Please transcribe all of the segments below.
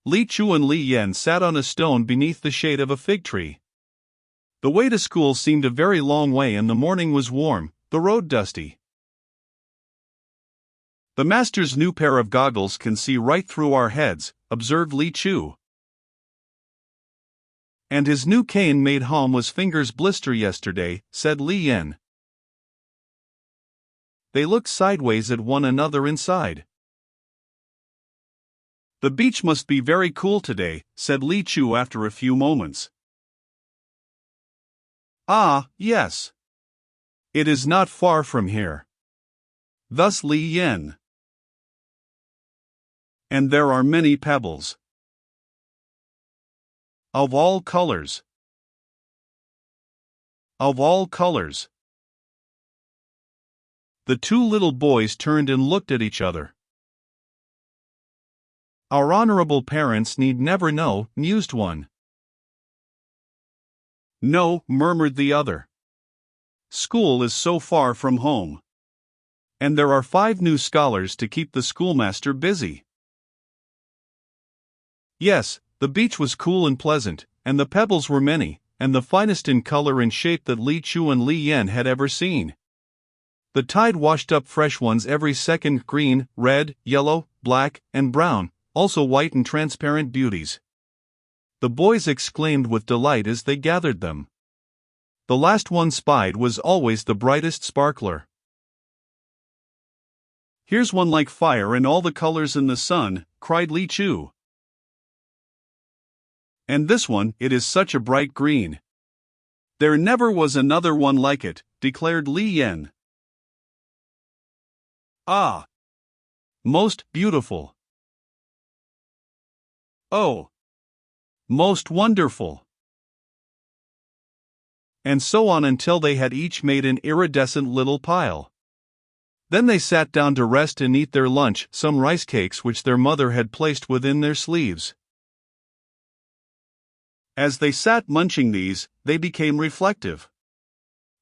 Li Chu and Li Yan sat on a stone beneath the shade of a fig tree. The way to school seemed a very long way and the morning was warm, the road dusty. "The master's new pair of goggles can see right through our heads," observed Li Chu. "And his new cane made Ham's fingers blister yesterday," said Li Yan. They looked sideways at one another inside. "The beach must be very cool today," said Li Chu after a few moments. "Ah, yes. It is not far from here." Thus Li Yan. "And there are many pebbles. Of all colors. Of all colors." The two little boys turned and looked at each other. "Our honorable parents need never know," mused one. "No," murmured the other. "School is so far from home. And there are 5 new scholars to keep the schoolmaster busy." Yes, the beach was cool and pleasant, and the pebbles were many, and the finest in color and shape that Li Chu and Li Yan had ever seen. The tide washed up fresh ones every second, green, red, yellow, black, and brown, also white and transparent beauties. The boys exclaimed with delight as they gathered them. The last one spied was always the brightest sparkler. "Here's one like fire and all the colors in the sun," cried Li Chu. "And this one, it is such a bright green. There never was another one like it," declared Li Yan. "Ah! Most beautiful. Oh! Most wonderful." And so on until they had each made an iridescent little pile. Then they sat down to rest and eat their lunch, some rice cakes which their mother had placed within their sleeves. As they sat munching these, they became reflective.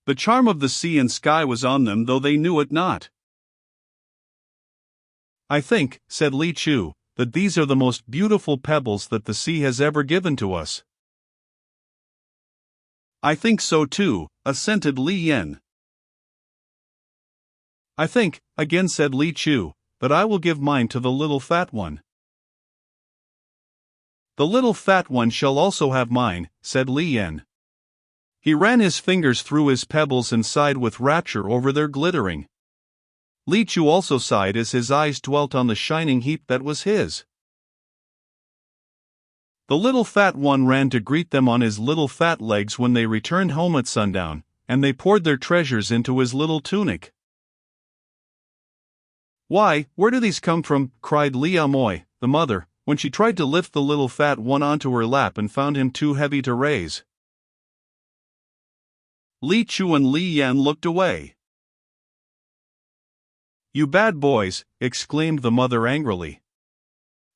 The charm of the sea and sky was on them, though they knew it not. "I think," said Li Chu, "that these are the most beautiful pebbles that the sea has ever given to us." "I think so too," assented Li Yan. "I think," again said Li Chu, "that I will give mine to the little fat one." "The little fat one shall also have mine," said Li Yan. He ran his fingers through his pebbles and sighed with rapture over their glittering. Li Chu also sighed as his eyes dwelt on the shining heap that was his. The little fat one ran to greet them on his little fat legs when they returned home at sundown, and they poured their treasures into his little tunic. "Why, where do these come from?" cried Li Amoy, the mother, when she tried to lift the little fat one onto her lap and found him too heavy to raise. Li Chu and Li Yan looked away. "You bad boys," exclaimed the mother angrily.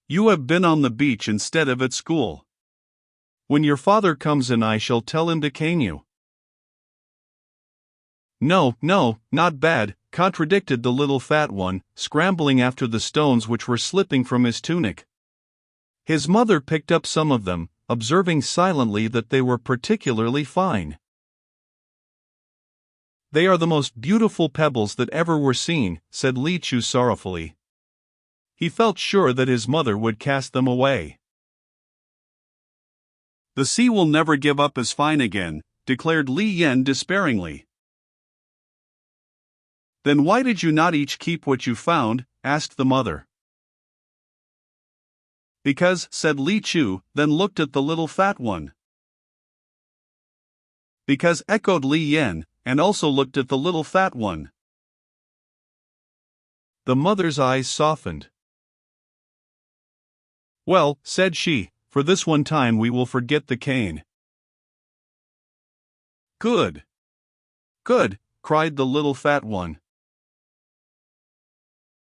"You have been on the beach instead of at school. When your father comes in, I shall tell him to cane you." "No, no, not bad," contradicted the little fat one, scrambling after the stones which were slipping from his tunic. His mother picked up some of them, observing silently that they were particularly fine. "They are the most beautiful pebbles that ever were seen," said Li Chu sorrowfully. He felt sure that his mother would cast them away. "The sea will never give up as fine again," declared Li Yan despairingly. "Then why did you not each keep what you found?" asked the mother. "Because," said Li Chu, then looked at the little fat one. "Because," echoed Li Yan, and also looked at the little fat one. The mother's eyes softened. "Well," said she, "for this one time we will forget the cane." "Good! Good!" cried the little fat one.